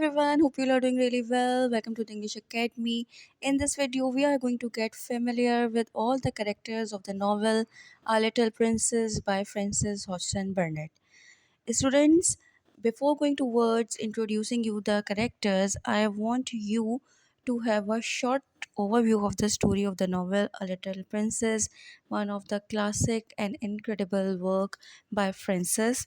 everyone, hope you are doing really well. Welcome to the English Academy. In this video, we are going to get familiar with all the characters of the novel A Little Princess by Frances Hodgson Burnett. Students, before going towards introducing you the characters, I want you to have a short overview of the story of the novel A Little Princess, one of the classic and incredible work by Frances.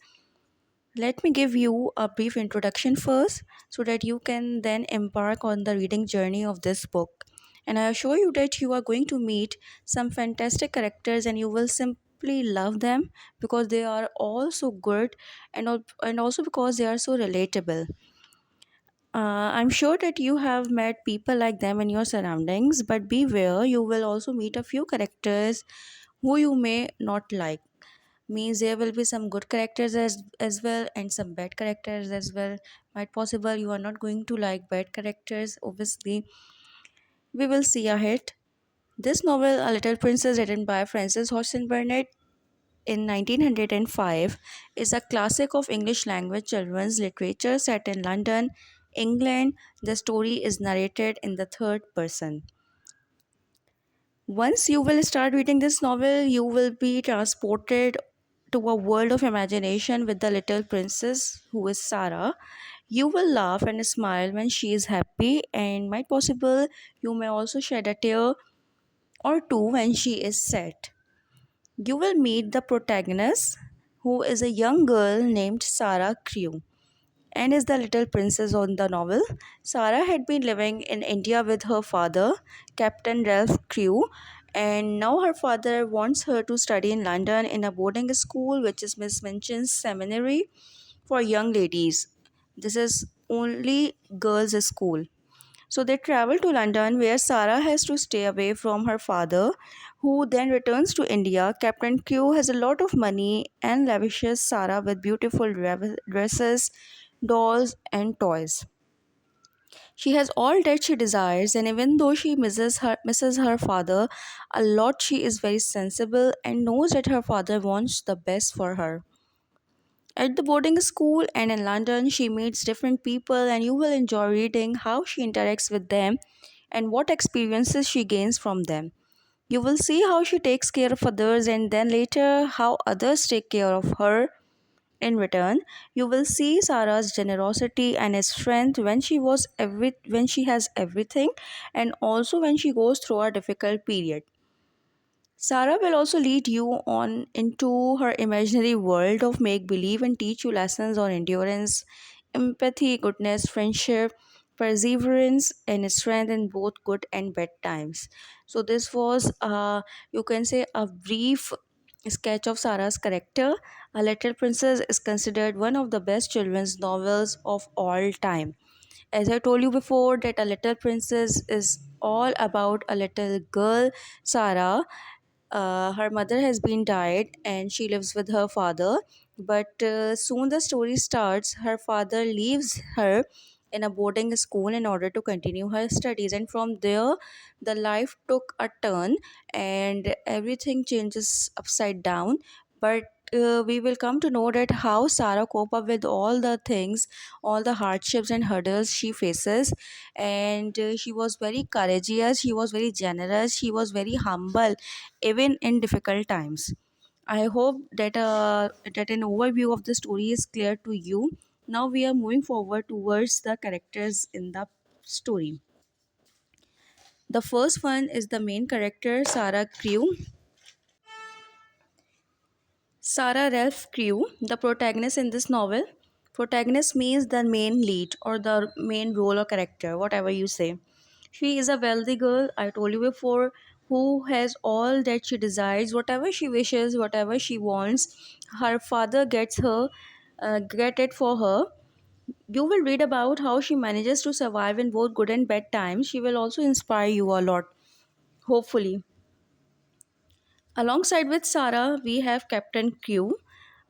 Let me give you a brief introduction first so that you can then embark on the reading journey of this book. And I assure you that you are going to meet some fantastic characters and you will simply love them because they are all so good and also because they are so relatable. I'm sure that you have met people like them in your surroundings, but beware, you will also meet a few characters who you may not like. Means there will be some good characters as well and some bad characters as well. Might possible you are not going to like bad characters. Obviously, we will see ahead. This novel, A Little Princess, written by Frances Hodgson Burnett in 1905, is a classic of English language children's literature set in London, England. The story is narrated in the third person. Once you will start reading this novel, you will be transported to a world of imagination with the little princess who is Sarah. You will laugh and smile when she is happy, and might possible you may also shed a tear or two when she is sad. You will meet the protagonist, who is a young girl named Sarah Crewe and is the little princess on the novel. Sarah had been living in India with her father, Captain Ralph Crewe, and now her father wants her to study in London in a boarding school, which is Miss Minchin's seminary for young ladies. This is only girls' school. So they travel to London where Sarah has to stay away from her father, who then returns to India. Captain Q has a lot of money and lavishes Sarah with beautiful dresses, dolls, and toys. She has all that she desires, and even though she misses her father a lot, she is very sensible and knows that her father wants the best for her. At the boarding school and in London, she meets different people, and you will enjoy reading how she interacts with them and what experiences she gains from them. You will see how she takes care of others, and then later, how others take care of her. In return, you will see Sarah's generosity and strength when she has everything, and also when she goes through a difficult period. Sarah will also lead you on into her imaginary world of make believe and teach you lessons on endurance, empathy, goodness, friendship, perseverance, and strength in both good and bad times. So, this was, you can say, a brief sketch of Sarah's character. A Little Princess is considered one of the best children's novels of all time. As I told you before, that A Little Princess is all about a little girl, Sarah. Her mother has been died and she lives with her father, but soon the story starts. Her father leaves her in a boarding school in order to continue her studies, and from there the life took a turn and everything changes upside down. But we will come to know that how Sarah cope up with all the things, all the hardships and hurdles she faces. And she was very courageous, she was very generous, she was very humble even in difficult times. I hope that an overview of the story is clear to you. Now we are moving forward towards the characters in the story. The first one is the main character, Sarah Crewe. Sarah Ralph Crewe, the protagonist in this novel. Protagonist means the main lead or the main role or character, whatever you say. She is a wealthy girl, I told you before, who has all that she desires, whatever she wishes, whatever she wants. Her father get it for her. You will read about how she manages to survive in both good and bad times. She will also inspire you a lot, hopefully. Alongside with Sarah, we have Captain Q,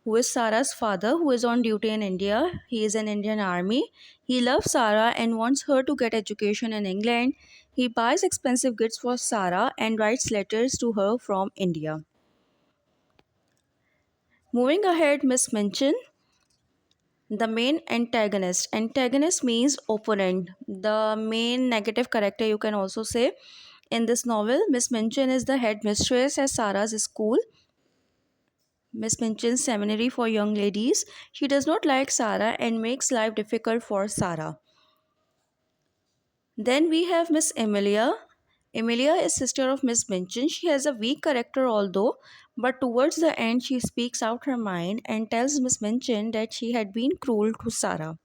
who is Sarah's father, who is on duty in India. He is in Indian Army. He loves Sarah and wants her to get education in England. He buys expensive gifts for Sarah and writes letters to her from India. Moving ahead, Miss Minchin. The main antagonist. Antagonist means opponent. The main negative character, you can also say. In this novel, Miss Minchin is the head mistress at Sarah's school, Miss Minchin's seminary for young ladies. She does not like Sarah and makes life difficult for Sarah. Then we have Miss Emilia. Emilia is sister of Miss Minchin. She has a weak character although, but towards the end she speaks out her mind and tells Miss Minchin that she had been cruel to Sarah.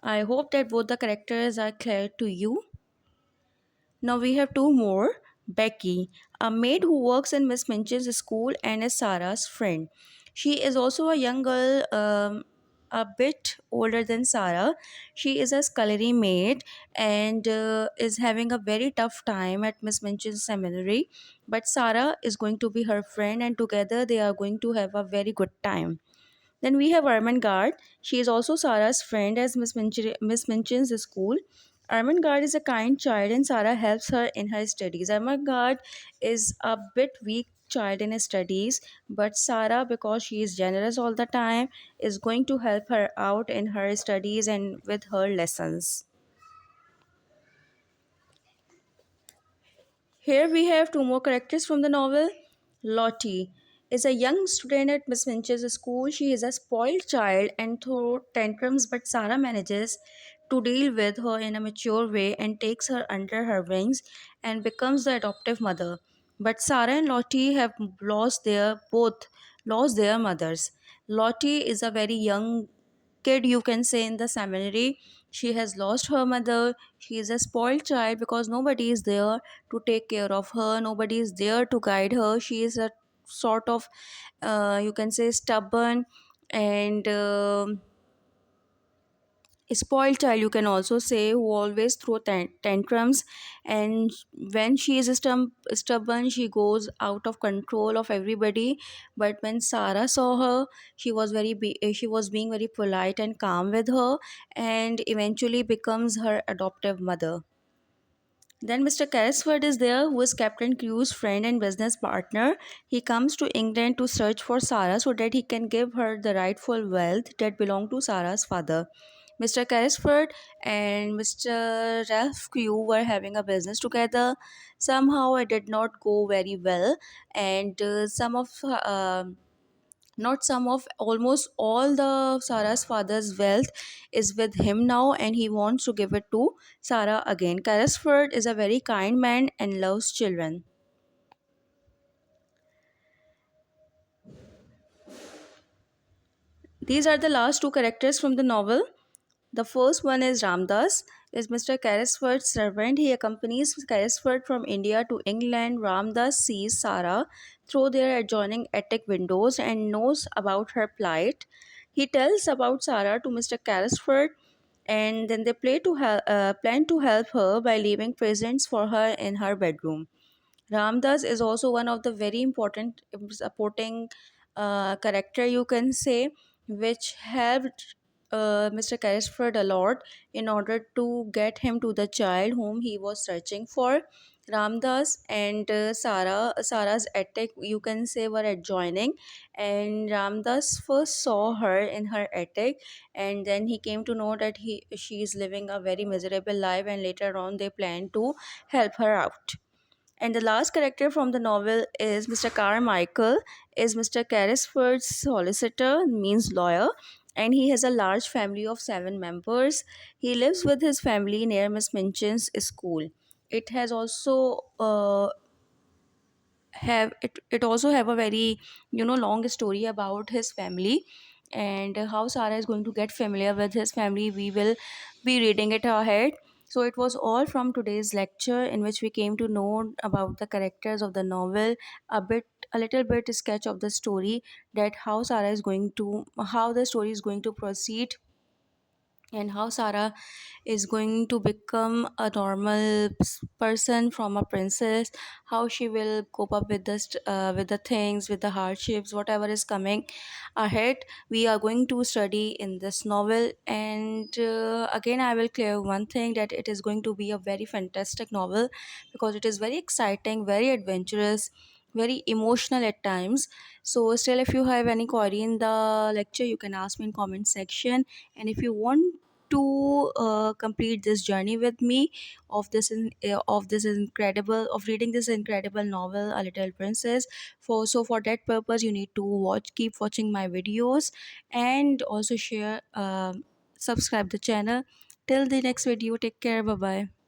I hope that both the characters are clear to you. Now we have two more. Becky, a maid who works in Miss Minchin's school and is Sarah's friend. She is also a young girl, a bit older than Sarah. She is a scullery maid and is having a very tough time at Miss Minchin's seminary. But Sarah is going to be her friend, and together they are going to have a very good time. Then we have Ermengarde. She is also Sarah's friend as Miss Minchin's school. Ermengarde is a kind child and Sarah helps her in her studies. Ermengarde is a bit weak child in her studies, but Sarah, because she is generous all the time, is going to help her out in her studies and with her lessons. Here we have two more characters from the novel. Lottie is a young student at Miss Finch's school. She is a spoiled child and throws tantrums, but Sarah manages to deal with her in a mature way and takes her under her wings and becomes the adoptive mother. But Sarah and Lottie have lost their mothers. Lottie is a very young kid, you can say, in the seminary. She has lost her mother. She is a spoiled child because nobody is there to take care of her, nobody is there to guide her. She is a sort of you can say stubborn and spoiled child, you can also say, who always throw tantrums. And when she is stubborn, she goes out of control of everybody. But when Sarah saw her, she was being very polite and calm with her, and eventually becomes her adoptive mother. Then Mr. Carrisford is there, who is Captain Crew's friend and business partner. He comes to England to search for Sarah so that he can give her the rightful wealth that belonged to Sarah's father. Mr. Carrisford and Mr. Ralph Crewe were having a business together. Somehow it did not go very well, and some of not some of almost all the Sarah's father's wealth is with him now, and he wants to give it to Sarah again. Carrisford is a very kind man and loves children. These are the last two characters from the novel. The first one is Ramdas, is Mr. Carrisford's servant. He accompanies Carrisford from India to England. Ramdas sees Sarah through their adjoining attic windows and knows about her plight. He tells about Sarah to Mr. Carrisford, and then they plan to help her by leaving presents for her in her bedroom. Ramdas is also one of the very important supporting character, you can say, which helped Mr. Carrisford a lot in order to get him to the child whom he was searching for. Ramdas and Sarah's attic, you can say, were adjoining, and Ramdas first saw her in her attic, and then he came to know that she is living a very miserable life, and later on they plan to help her out. And the last character from the novel is Mr. Carmichael, is Mr. Carrisford's solicitor, means lawyer, and he has a large family of 7 members. He lives with his family near Miss Minchin's school. It has also it also have a very long story about his family, and how Sarah is going to get familiar with his family. We will be reading it ahead. So it was all from today's lecture, in which we came to know about the characters of the novel, a little bit sketch of the story, that how the story is going to proceed, and how Sarah is going to become a normal person from a princess, how she will cope up with with the things, with the hardships, whatever is coming ahead. We are going to study in this novel, and again I will clear one thing, that it is going to be a very fantastic novel because it is very exciting, very adventurous, very emotional at times. So still, if you have any query in the lecture, you can ask me in comment section. And if you want to complete this journey with me of this incredible of reading this incredible novel, A Little Princess, for that purpose you need to keep watching my videos, and also share, subscribe the channel. Till the next video, take care, bye bye.